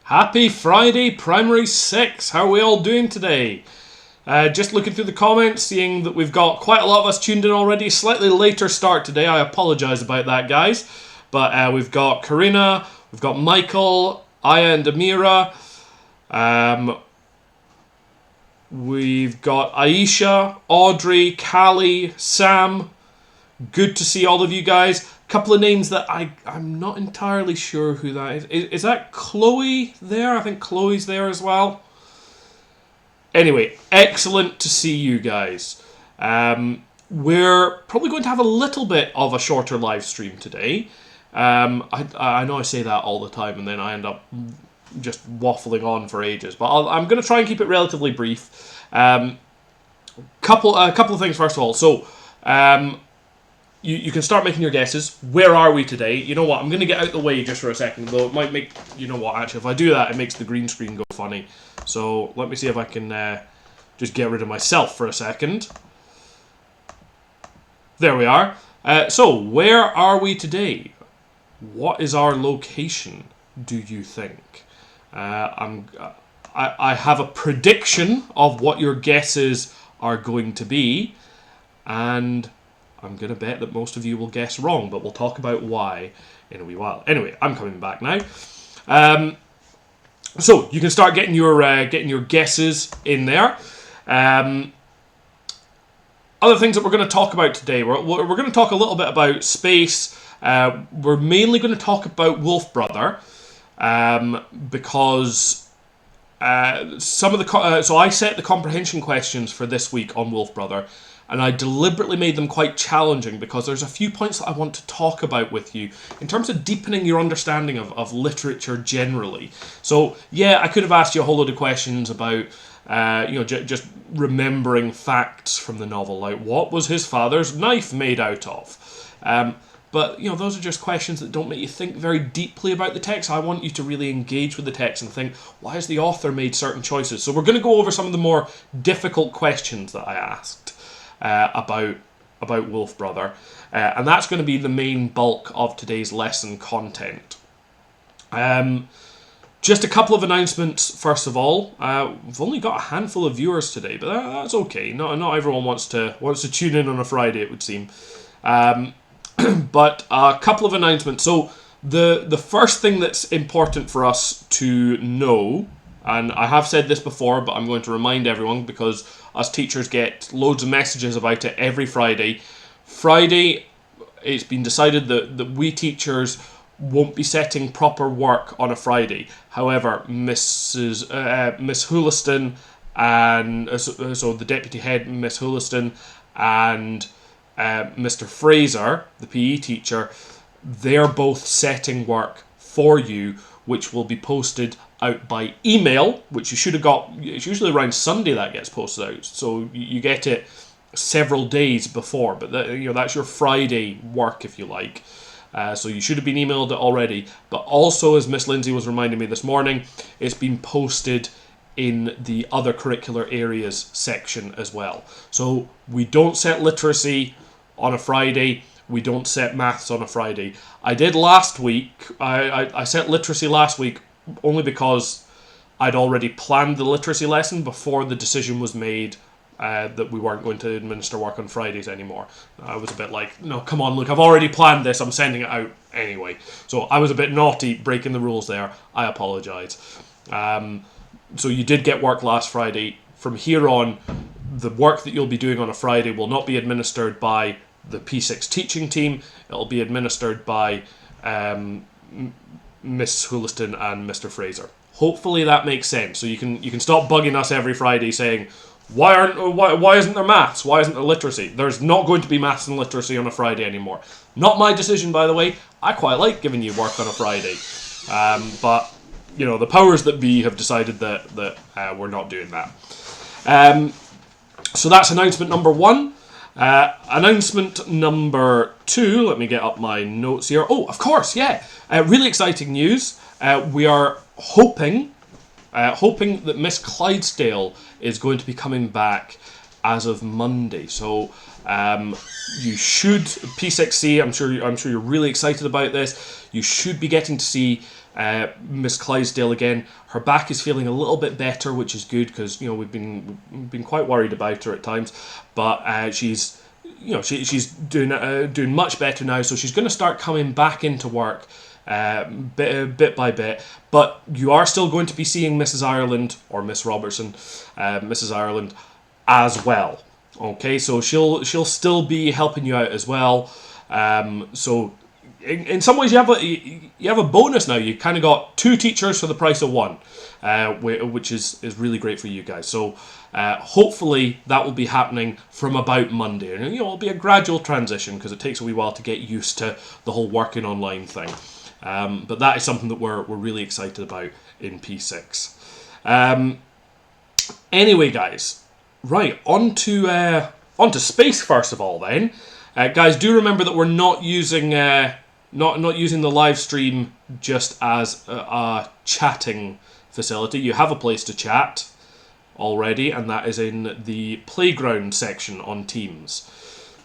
Happy Friday, Primary 6. How are we all doing today? Just looking through the comments, seeing that we've got quite a lot of us tuned in already. Slightly later start today. I apologise about that, guys. But we've got Karina, we've got Michael, Aya and Amira. We've got Aisha, Audrey, Callie, Sam. Good to see all of you guys. Couple of names that I'm not entirely sure who that is. Is that Chloe there? I think Chloe's there as well. Anyway, excellent to see you guys. We're probably going to have a little bit of a shorter live stream today. I know I say that all the time and then I end up just waffling on for ages. But I'm going to try and keep it relatively brief. Couple of things first of all. So, you can start making your guesses. Where are we today? You know what? I'm going to get out the way just for a second, though it might make... You know what? Actually, if I do that, it makes the green screen go funny. So let me see if I can just get rid of myself for a second. There we are. So, where are we today? What is our location, do you think? I have a prediction of what your guesses are going to be, and I'm going to bet that most of you will guess wrong, but we'll talk about why in a wee while. Anyway, I'm coming back now. So you can start getting your guesses in there. Other things that we're going to talk about today. We're going to talk a little bit about space. We're mainly going to talk about Wolf Brother because some of the so I set the comprehension questions for this week on Wolf Brother. And I deliberately made them quite challenging because there's a few points that I want to talk about with you in terms of deepening your understanding of literature generally. So, yeah, I could have asked you a whole load of questions about, just remembering facts from the novel, like what was his father's knife made out of? But, those are just questions that don't make you think very deeply about the text. I want you to really engage with the text and think, why has the author made certain choices? So we're going to go over some of the more difficult questions that I asked. About Wolf Brother, and that's going to be the main bulk of today's lesson content. Just a couple of announcements first of all. We've only got a handful of viewers today, but that's okay. Not everyone wants to tune in on a Friday, it would seem. But a couple of announcements. So the first thing that's important for us to know, and I have said this before, but I'm going to remind everyone because us teachers get loads of messages about it every Friday. Friday, it's been decided that we teachers won't be setting proper work on a Friday. However, Miss Huliston and so the deputy head, Miss Huliston, and Mr. Fraser, the PE teacher, they're both setting work for you, which will be posted out by email, which you should have got. It's usually around Sunday that gets posted out, so you get it several days before. But that's your Friday work, if you like. So you should have been emailed it already. But also, as Miss Lindsay was reminding me this morning, it's been posted in the other curricular areas section as well. So we don't set literacy on a Friday. We don't set maths on a Friday. I did last week. I set literacy last week only because I'd already planned the literacy lesson before the decision was made that we weren't going to administer work on Fridays anymore. I was a bit like, no, come on, look, I've already planned this. I'm sending it out anyway. So I was a bit naughty breaking the rules there. I apologise. So you did get work last Friday. From here on, the work that you'll be doing on a Friday will not be administered by the P6 teaching team. It'll be administered by Miss Huliston and Mr. Fraser. Hopefully that makes sense. So you can stop bugging us every Friday saying, why isn't there maths? Why isn't there literacy? There's not going to be maths and literacy on a Friday anymore. Not my decision, by the way. I quite like giving you work on a Friday. But the powers that be have decided that we're not doing that. So that's announcement number one. Announcement number two, let me get up my notes here. Oh, of course, yeah. Really exciting news. We are hoping that Miss Clydesdale is going to be coming back as of Monday. So you should, P6C, I'm sure you're really excited about this. You should be getting to see Miss Clydesdale again, her back is feeling a little bit better, which is good because we've been quite worried about her at times, but she's she's doing much better now, so she's going to start coming back into work bit by bit. But you are still going to be seeing Mrs. Ireland, or Miss Robertson, Mrs. Ireland as well. Okay, so she'll still be helping you out as well. So in some ways you have a bonus now. You kind of got 2 teachers for the price of 1, which is really great for you guys. So hopefully that will be happening from about Monday, and it'll be a gradual transition because it takes a wee while to get used to the whole working online thing. But that is something that we're really excited about in P6. Anyway, guys, right, on to space first of all. Then, guys, do remember that we're not using not using the live stream just as a chatting facility. You have a place to chat already, and that is in the playground section on Teams.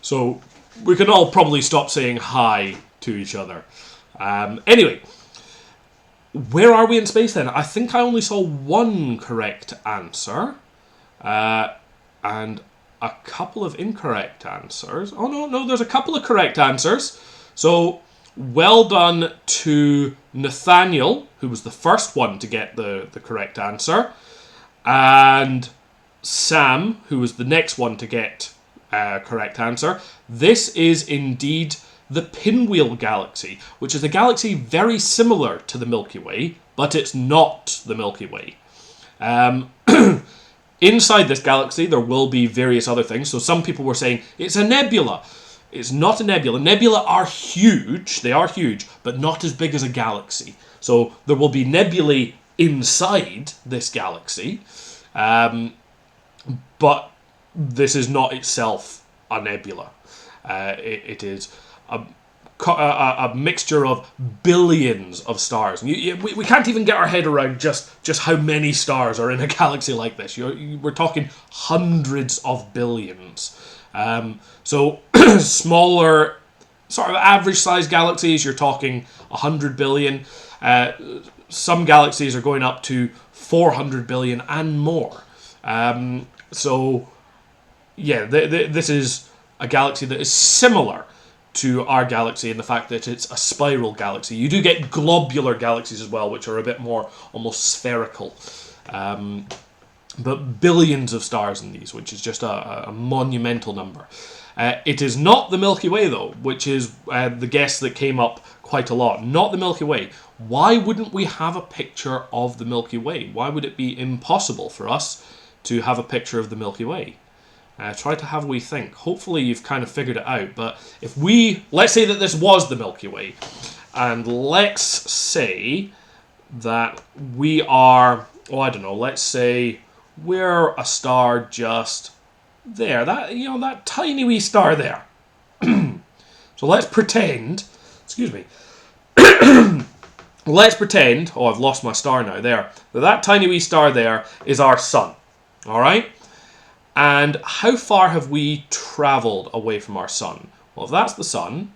So we can all probably stop saying hi to each other. Anyway, where are we in space then? I think I only saw 1 correct answer, and a couple of incorrect answers. Oh no, there's a couple of correct answers. So well done to Nathaniel, who was the first one to get the correct answer, and Sam, who was the next one to get correct answer. This is indeed the Pinwheel Galaxy, which is a galaxy very similar to the Milky Way, but it's not the Milky Way. Inside this galaxy, there will be various other things. So some people were saying, it's a nebula. It's not a nebula. Nebula are huge. They are huge, but not as big as a galaxy. So there will be nebulae inside this galaxy, but this is not itself a nebula. It is a mixture of billions of stars. We can't even get our head around just how many stars are in a galaxy like this. We're talking hundreds of billions. So smaller, sort of average sized galaxies, you're talking 100 billion. Some galaxies are going up to 400 billion and more. So yeah, this is a galaxy that is similar to our galaxy in the fact that it's a spiral galaxy. You do get globular galaxies as well, which are a bit more almost spherical. But billions of stars in these, which is just a monumental number. It is not the Milky Way, though, which is the guess that came up quite a lot. Not the Milky Way. Why wouldn't we have a picture of the Milky Way? Why would it be impossible for us to have a picture of the Milky Way? Try to have a wee think. Hopefully you've kind of figured it out. But if let's say that this was the Milky Way, and let's say that we are, I don't know, let's say we're a star just there. That tiny wee star there. So let's pretend, excuse me, let's pretend, I've lost my star now, there, that tiny wee star there is our sun. Alright? And how far have we travelled away from our sun? Well, if that's the sun,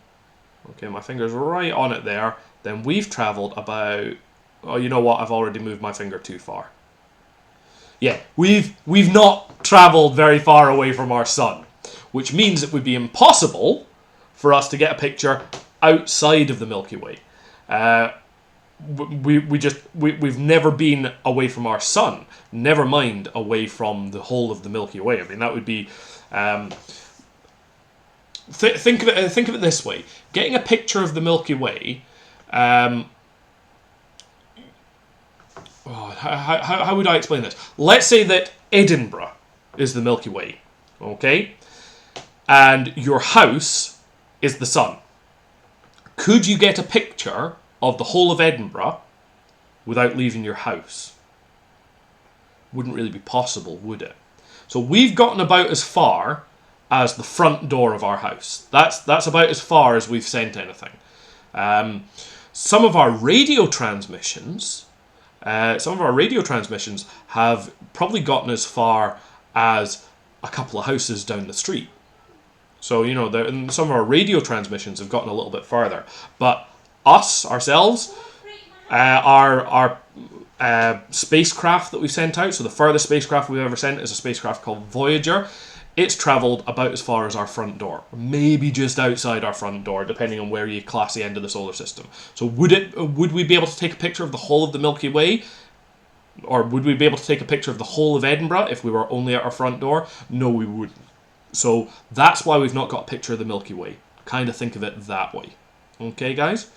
okay, my finger's right on it there, then we've travelled about, oh, you know what, I've already moved my finger too far. Yeah, we've not travelled very far away from our sun, which means it would be impossible for us to get a picture outside of the Milky Way. We've never been away from our sun, never mind away from the whole of the Milky Way. I mean, that would be think of it this way: getting a picture of the Milky Way. How would I explain this? Let's say that Edinburgh is the Milky Way, okay, and your house is the sun. Could you get a picture of the whole of Edinburgh without leaving your house? Wouldn't really be possible, would it? So we've gotten about as far as the front door of our house. That's about as far as we've sent anything. Some of our radio transmissions have probably gotten as far as a couple of houses down the street. So, some of our radio transmissions have gotten a little bit further. But ourselves, Our spacecraft that we sent out, so the furthest spacecraft we've ever sent is a spacecraft called Voyager. It's travelled about as far as our front door, maybe just outside our front door, depending on where you class the end of the solar system. So would we be able to take a picture of the whole of the Milky Way? Or would we be able to take a picture of the whole of Edinburgh if we were only at our front door? No, we wouldn't. So that's why we've not got a picture of the Milky Way. Kind of think of it that way. Okay, guys?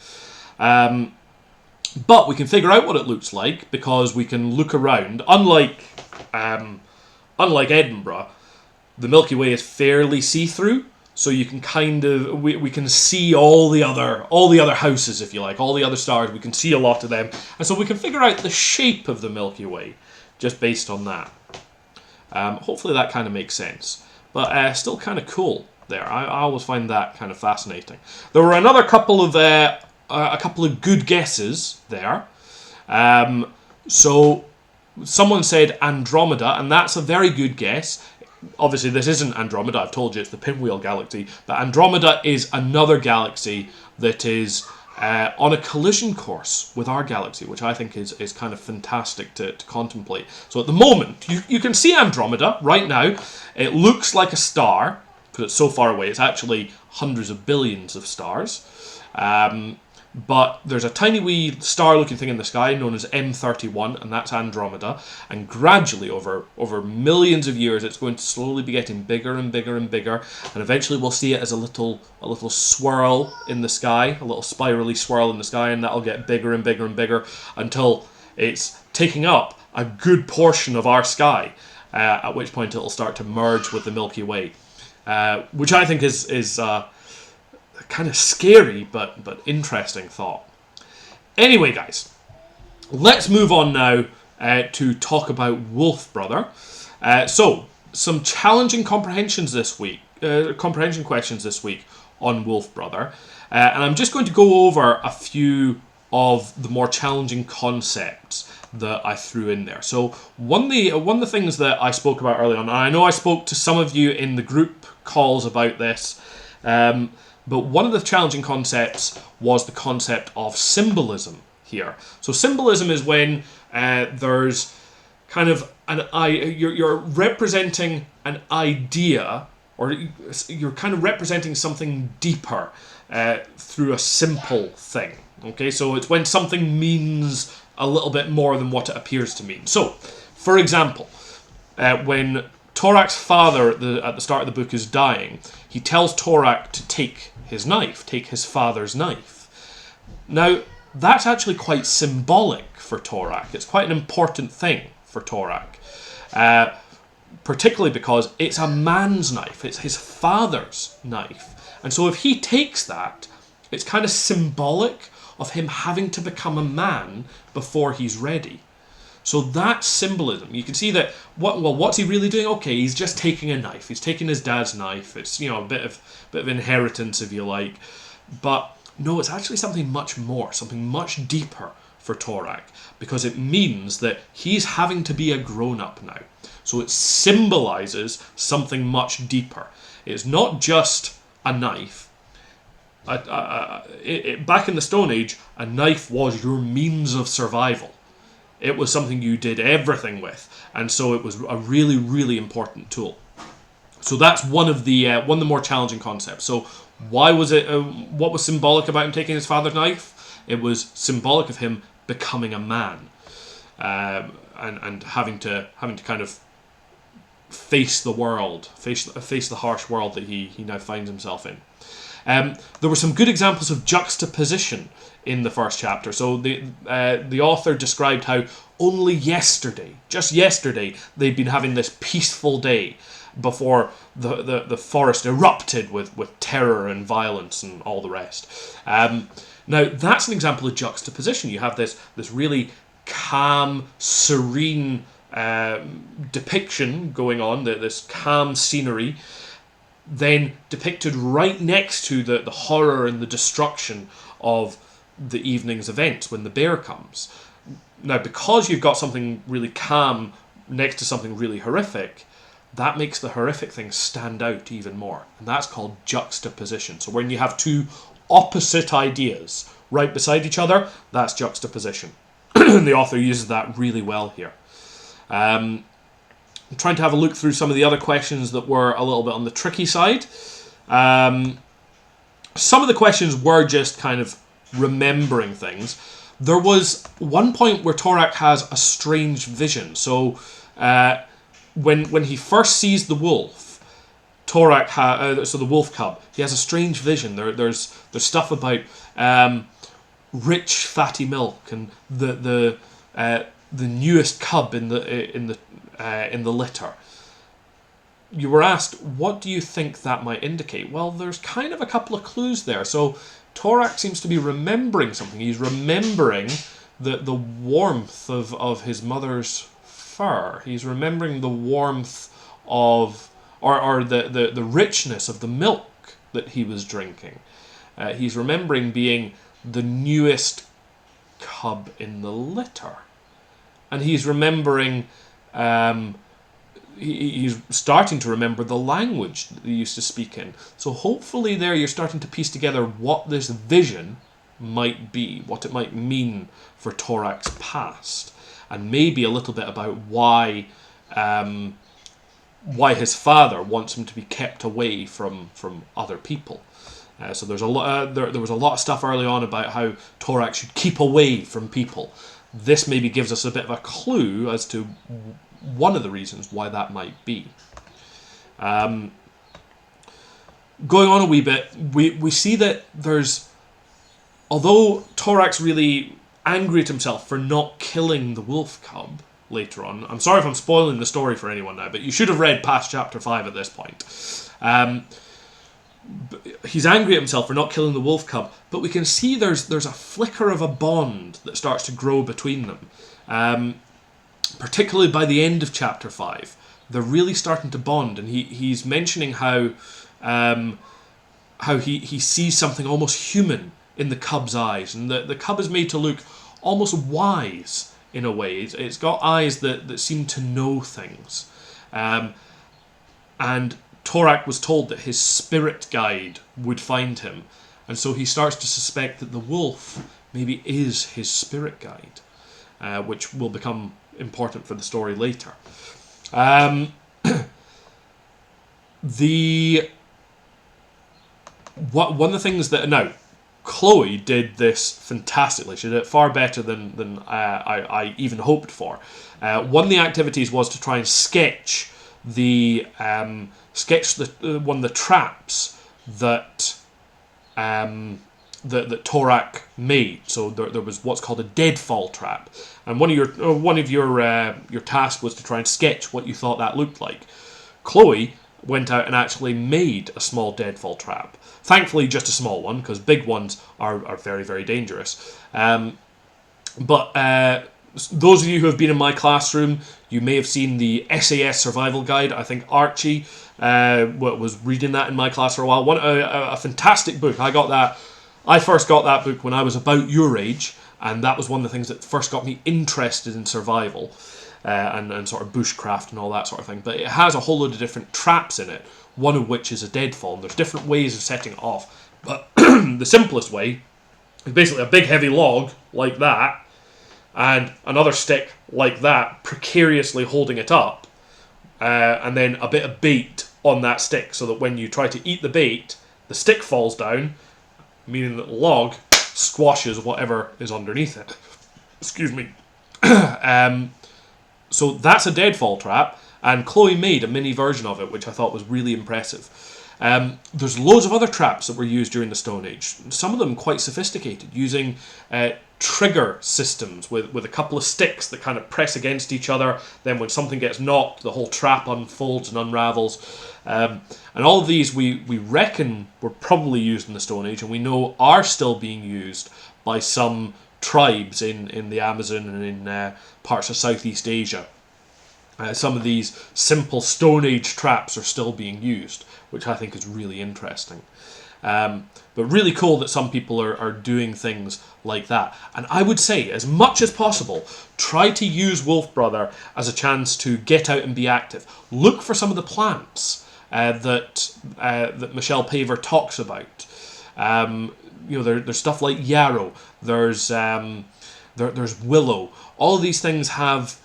But we can figure out what it looks like because we can look around. Unlike Edinburgh, the Milky Way is fairly see-through, so you can kind of we can see all the other houses, if you like, all the other stars. We can see a lot of them, and so we can figure out the shape of the Milky Way just based on that. Hopefully that kind of makes sense, but still kind of cool there. I always find that kind of fascinating. There were another couple of good guesses there. So someone said Andromeda, and that's a very good guess. Obviously, this isn't Andromeda. I've told you it's the Pinwheel Galaxy. But Andromeda is another galaxy that is on a collision course with our galaxy, which I think is kind of fantastic to contemplate. So at the moment, you can see Andromeda right now. It looks like a star because it's so far away. It's actually hundreds of billions of stars. But there's a tiny wee star-looking thing in the sky known as M31, and that's Andromeda. And gradually, over millions of years, it's going to slowly be getting bigger and bigger and bigger. And eventually, we'll see it as a little swirl in the sky, a little spirally swirl in the sky, and that'll get bigger and bigger and bigger until it's taking up a good portion of our sky. At which point, it'll start to merge with the Milky Way, which I think is kind of scary but interesting thought. Anyway, guys, let's move on now to talk about Wolf Brother. So some challenging comprehension questions this week on Wolf Brother, and I'm just going to go over a few of the more challenging concepts that I threw in there. So one of the things that I spoke about early on, and I know I spoke to some of you in the group calls about this. But one of the challenging concepts was the concept of symbolism here. So symbolism is when there's kind of you're representing an idea, or you're kind of representing something deeper through a simple thing. Okay, so it's when something means a little bit more than what it appears to mean. So, for example, when Torak's father at the start of the book is dying, he tells Torak to take his father's knife. Now, that's actually quite symbolic for Torak. It's quite an important thing for Torak, particularly because it's a man's knife. It's his father's knife. And so if he takes that, it's kind of symbolic of him having to become a man before he's ready. So that's symbolism. You can see that, what's he really doing? Okay, he's just taking a knife. He's taking his dad's knife. It's, a bit of inheritance, if you like. But no, it's actually something much more, something much deeper for Torak, because it means that he's having to be a grown-up now. So it symbolizes something much deeper. It's not just a knife. Back in the Stone Age, a knife was your means of survival. It was something you did everything with, and so it was a really, really important tool. So that's one of the more challenging concepts. So why was it? What was symbolic about him taking his father's knife? It was symbolic of him becoming a man, and having to kind of face the world, face the harsh world that he now finds himself in. There were some good examples of juxtaposition in the first chapter. So the author described how only yesterday, just yesterday, they'd been having this peaceful day before the forest erupted with terror and violence and all the rest. Now, that's an example of juxtaposition. You have this really calm, serene depiction going on, this calm scenery, then depicted right next to the horror and the destruction of the evening's events when the bear comes. Now, because you've got something really calm next to something really horrific, that makes the horrific thing stand out even more. And that's called juxtaposition. So when you have two opposite ideas, right beside each other, that's juxtaposition. The author uses that really well here. I'm trying to have a look through some of the other questions that were a little bit on the tricky side. Some of the questions were just kind of remembering things. There was one point where Torak has a strange vision. So when he first sees the wolf, Torak so the wolf cub, he has a strange vision. There's stuff about rich fatty milk and the newest cub in the litter. You were asked, what do you think that might indicate? Well, there's kind of a couple of clues there. So Torak seems to be remembering something. He's remembering the warmth of his mother's fur. He's remembering the warmth of, or the richness of the milk that he was drinking. He's remembering being the newest cub in the litter. And he's remembering... he's starting to remember the language that they used to speak in. So hopefully there you're starting to piece together what this vision might be, what it might mean for Torak's past, and maybe a little bit about why his father wants him to be kept away from other people. So there's a lot. There was a lot of stuff early on about how Torak should keep away from people. This maybe gives us a bit of a clue as to one of the reasons why that might be. Going on a wee bit, we see that there's... Although Torak's really angry at himself for not killing the wolf cub later on... I'm sorry if I'm spoiling the story for anyone now, but you should have read past chapter 5 at this point. He's angry at himself for not killing the wolf cub, but we can see there's a flicker of a bond that starts to grow between them. Particularly by the end of chapter 5, they're really starting to bond, and he's mentioning how he sees something almost human in the cub's eyes, and the cub is made to look almost wise in a way. It's got eyes that seem to know things, and Torak was told that his spirit guide would find him, and so he starts to suspect that the wolf maybe is his spirit guide, which will become important for the story later. One of the things that... Now, Chloe did this fantastically. She did it far better than I even hoped for. One of the activities was to try and sketch one of the traps that that Torak made. So there was what's called a deadfall trap, and one of your tasks was to try and sketch what you thought that looked like. Chloe went out and actually made a small deadfall trap. Thankfully, just a small one, because big ones are very, very dangerous. But those of you who have been in my classroom, you may have seen the SAS survival guide. I think Archie was reading that in my class for a while. A fantastic book. I first got that book when I was about your age, and that was one of the things that first got me interested in survival and sort of bushcraft and all that sort of thing. But it has a whole load of different traps in it, one of which is a deadfall, and there's different ways of setting it off. But the simplest way is basically a big heavy log like that, and another stick like that, precariously holding it up, and then a bit of bait on that stick, so that when you try to eat the bait, the stick falls down, meaning that the log squashes whatever is underneath it. Excuse me. So that's a deadfall trap, and Chloe made a mini version of it, which I thought was really impressive. There's loads of other traps that were used during the Stone Age, some of them quite sophisticated, using trigger systems with a couple of sticks that kind of press against each other. Then when something gets knocked, the whole trap unfolds and unravels. And all of these we reckon were probably used in the Stone Age, and we know are still being used by some tribes in the Amazon and in parts of Southeast Asia. Some of these simple Stone Age traps are still being used, which I think is really interesting. But really cool that some people are doing things like that. And I would say, as much as possible, try to use Wolf Brother as a chance to get out and be active. Look for some of the plants that Michelle Paver talks about. there's stuff like yarrow. There's willow. All of these things have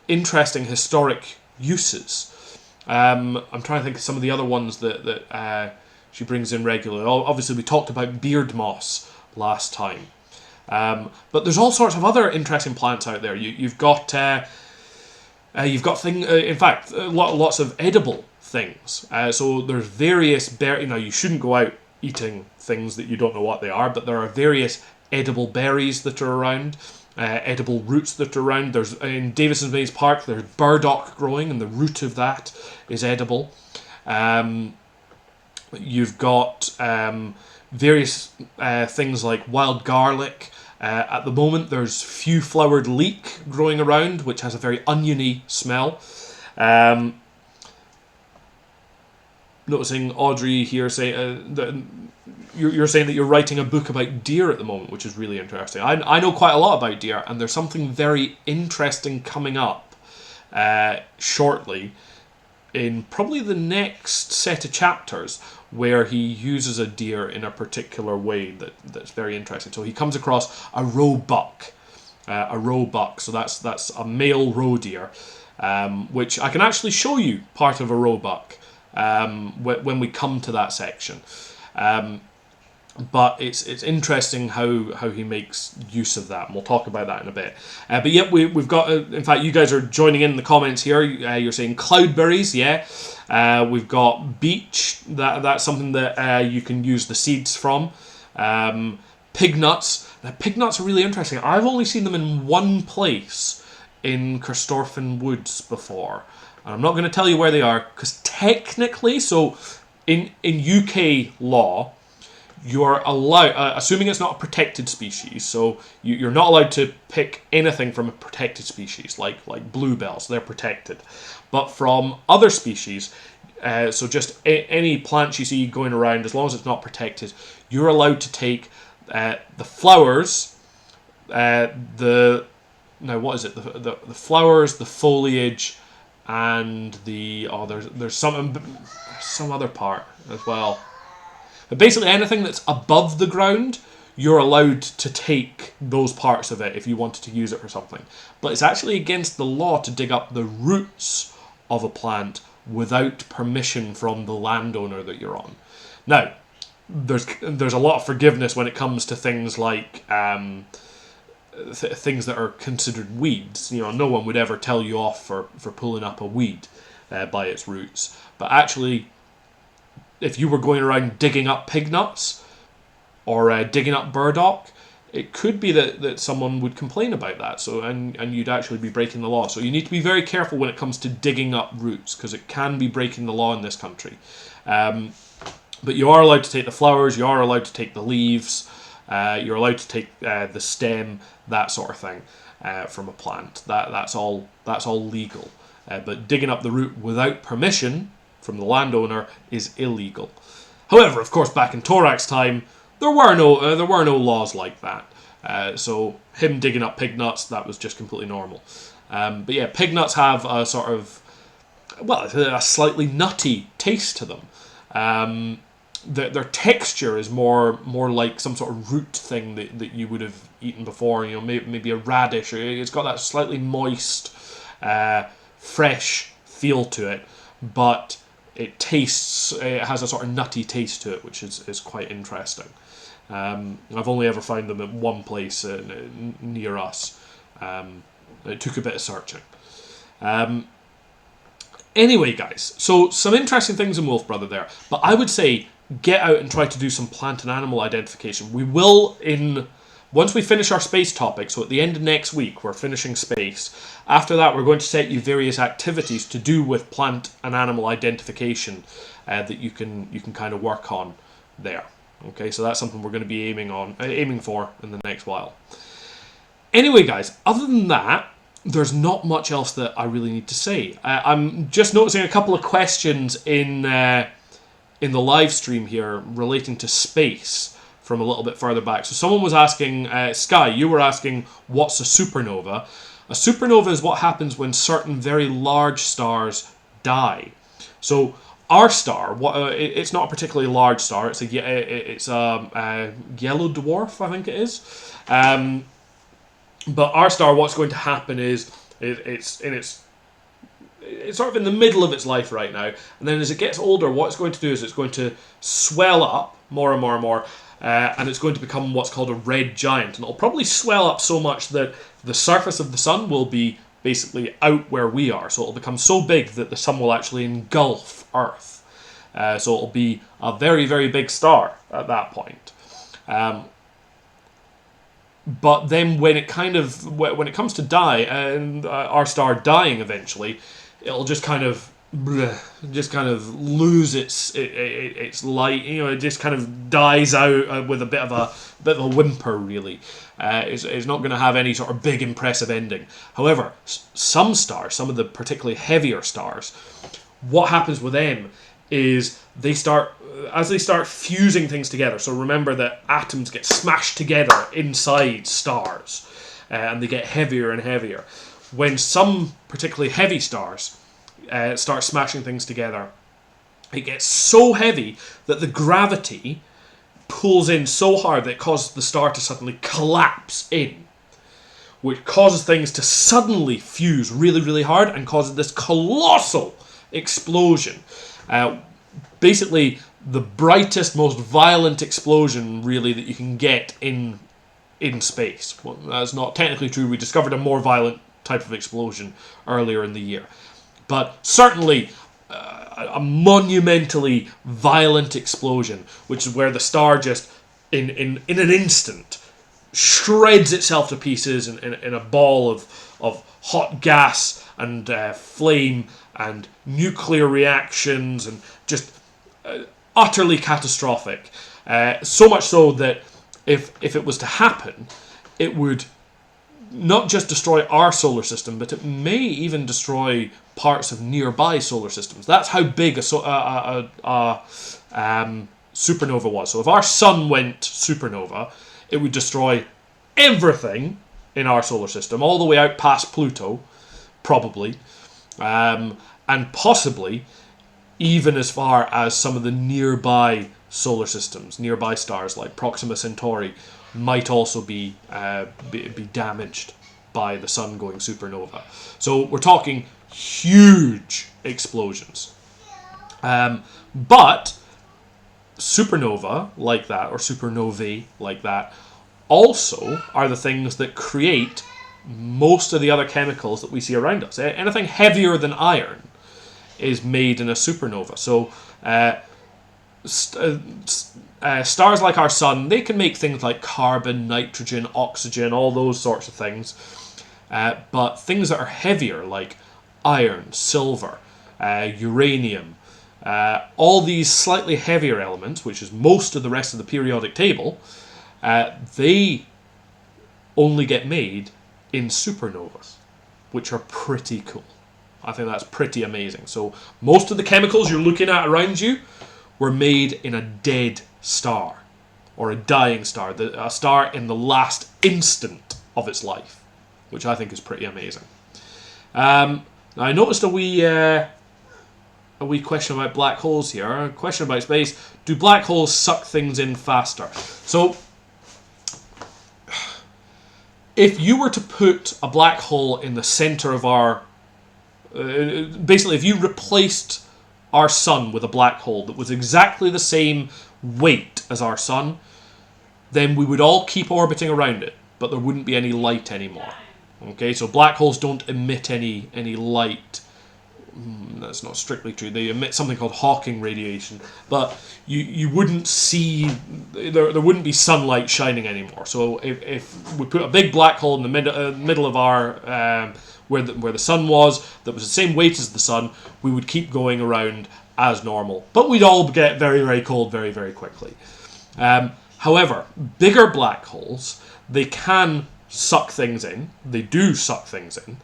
interesting historic uses. I'm trying to think of some of the other ones that she brings in regularly. Obviously, we talked about beard moss last time. But there's all sorts of other interesting plants out there. You've got lots of edible things. So there's various you shouldn't go out eating things that you don't know what they are, but there are various edible berries that are around, edible roots that are around. There's in Davison's Maze Park, there's burdock growing, and the root of that is edible. You've got various things like wild garlic. At the moment, there's few-flowered leek growing around, which has a very oniony smell. Noticing Audrey here saying that you're saying that you're writing a book about deer at the moment, which is really interesting. I know quite a lot about deer, and there's something very interesting coming up shortly in probably the next set of chapters, where he uses a deer in a particular way that's very interesting. So he comes across a roebuck. So that's a male roe deer, which I can actually show you part of a roebuck when we come to that section. But it's interesting how he makes use of that, and we'll talk about that in a bit. But yeah, we've got, in fact, you guys are joining in the comments here. You're saying cloudberries, yeah. We've got beech, that's something that you can use the seeds from. Pig nuts. Now, pig nuts are really interesting. I've only seen them in one place in Corstorphine Woods before. And I'm not going to tell you where they are, because technically, so in UK law, you're allowed, assuming it's not a protected species, so you're not allowed to pick anything from a protected species, like bluebells, they're protected. But from other species, so just any plants you see going around, as long as it's not protected, you're allowed to take the flowers, the flowers, the foliage, and there's some other part as well. But basically anything that's above the ground, you're allowed to take those parts of it if you wanted to use it for something. But it's actually against the law to dig up the roots of a plant without permission from the landowner that you're on. Now, there's a lot of forgiveness when it comes to things like things that are considered weeds. No one would ever tell you off for pulling up a weed by its roots. But actually, if you were going around digging up pig nuts or digging up burdock, it could be that someone would complain about that. So and you'd actually be breaking the law. So you need to be very careful when it comes to digging up roots, because it can be breaking the law in this country. But you are allowed to take the flowers. You are allowed to take the leaves. You're allowed to take the stem, that sort of thing, from a plant. That's all legal. But digging up the root without permission from the landowner is illegal. However, of course, back in Torak's time, there were no laws like that. So him digging up pig nuts, that was just completely normal. But yeah, pig nuts have a sort of, a slightly nutty taste to them. Their texture is more like some sort of root thing that you would have eaten before. Maybe a radish. It's got that slightly moist, fresh feel to it, but it has a sort of nutty taste to it, which is quite interesting. I've only ever found them at one place near us. It took a bit of searching. Anyway, guys, so some interesting things in Wolf Brother there, but I would say get out and try to do some plant and animal identification. We will once we finish our space topic, so at the end of next week, we're finishing space. After that, we're going to set you various activities to do with plant and animal identification that you can kind of work on there. Okay, so that's something we're going to be aiming for in the next while. Anyway, guys, other than that, there's not much else that I really need to say. I'm just noticing a couple of questions in the live stream here relating to space from a little bit further back. So someone was asking, Sky, you were asking, what's a supernova? A supernova is what happens when certain very large stars die. So Our star, it's not a particularly large star. It's a yellow dwarf, I think it is. But our star, what's going to happen is it's sort of in the middle of its life right now, and then as it gets older, what it's going to do is it's going to swell up more and more and more, and it's going to become what's called a red giant, and it'll probably swell up so much that the surface of the sun will be basically out where we are, so it'll become so big that the sun will actually engulf Earth. So it'll be a very, very big star at that point. But then when it comes to die, and our star dying eventually, it'll just kind of lose its light. It just kind of dies out with a bit of a whimper. Really, it's not going to have any sort of big impressive ending. However, some stars, some of the particularly heavier stars, what happens with them is as they start fusing things together. So remember that atoms get smashed together inside stars, and they get heavier and heavier. When some particularly heavy stars start smashing things together, it gets so heavy that the gravity pulls in so hard that it causes the star to suddenly collapse in, which causes things to suddenly fuse really, really hard and causes this colossal explosion. Basically, the brightest, most violent explosion, really, that you can get in space. Well, that's not technically true. We discovered a more violent type of explosion earlier in the year. But certainly a monumentally violent explosion, which is where the star just, in an instant, shreds itself to pieces in a ball of hot gas and flame and nuclear reactions, and just utterly catastrophic. So much so that if it was to happen, it would not just destroy our solar system, but it may even destroy parts of nearby solar systems. That's how big a supernova was. So if our sun went supernova, it would destroy everything in our solar system, all the way out past Pluto, probably, and possibly even as far as some of the nearby solar systems, nearby stars like Proxima Centauri, might also be damaged by the sun going supernova. So we're talking huge explosions. But supernova like that, or supernovae like that, also are the things that create most of the other chemicals that we see around us. Anything heavier than iron is made in a supernova. So stars like our sun, they can make things like carbon, nitrogen, oxygen, all those sorts of things. But things that are heavier, like iron, silver, uranium, all these slightly heavier elements, which is most of the rest of the periodic table, they only get made in supernovas, which are pretty cool. I think that's pretty amazing. So most of the chemicals you're looking at around you were made in a dead star, or a dying star, a star in the last instant of its life, which I think is pretty amazing. Now I noticed a wee question about black holes here. A question about space. Do black holes suck things in faster? So if you were to put a black hole in the center of our... basically, if you replaced our sun with a black hole that was exactly the same weight as our sun, then we would all keep orbiting around it, but there wouldn't be any light anymore. Okay, so black holes don't emit any light. That's not strictly true. They emit something called Hawking radiation, but you wouldn't see, there wouldn't be sunlight shining anymore. So if we put a big black hole in the middle of our where the sun was, that was the same weight as the sun, we would keep going around as normal, but we'd all get very, very cold very, very quickly. However, bigger black holes, they can suck things in. They do suck things in.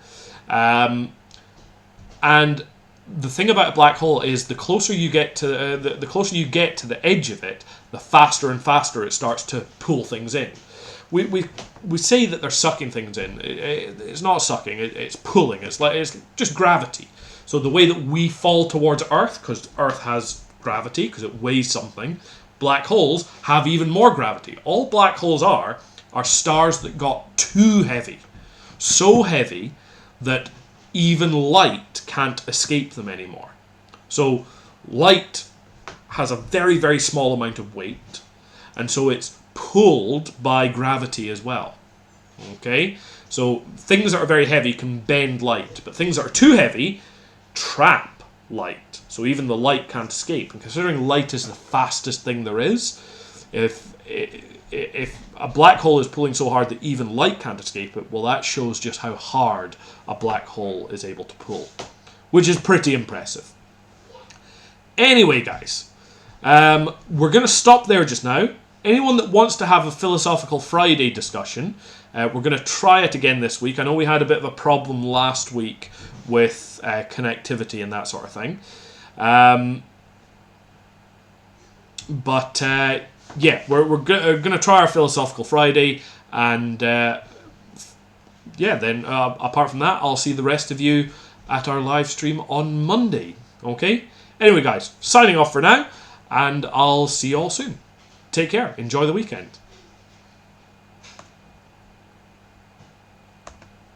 And the thing about a black hole is the closer you get to the edge of it, the faster and faster it starts to pull things in. We say that they're sucking things in. It's not sucking. It's pulling. It's just gravity. So the way that we fall towards Earth, because Earth has gravity, because it weighs something, black holes have even more gravity. All black holes are stars that got too heavy. So heavy that even light can't escape them anymore. So light has a very, very small amount of weight, and so it's pulled by gravity as well. Okay? So things that are very heavy can bend light, but things that are too heavy trap light. So even the light can't escape. And considering light is the fastest thing there is, if a black hole is pulling so hard that even light can't escape it, well, that shows just how hard a black hole is able to pull, which is pretty impressive. Anyway, guys, we're going to stop there just now. Anyone that wants to have a Philosophical Friday discussion, we're going to try it again this week. I know we had a bit of a problem last week with connectivity and that sort of thing. Yeah, we're going to try our Philosophical Friday, and yeah, then apart from that, I'll see the rest of you at our live stream on Monday. Okay? Anyway, guys, signing off for now, and I'll see you all soon. Take care. Enjoy the weekend.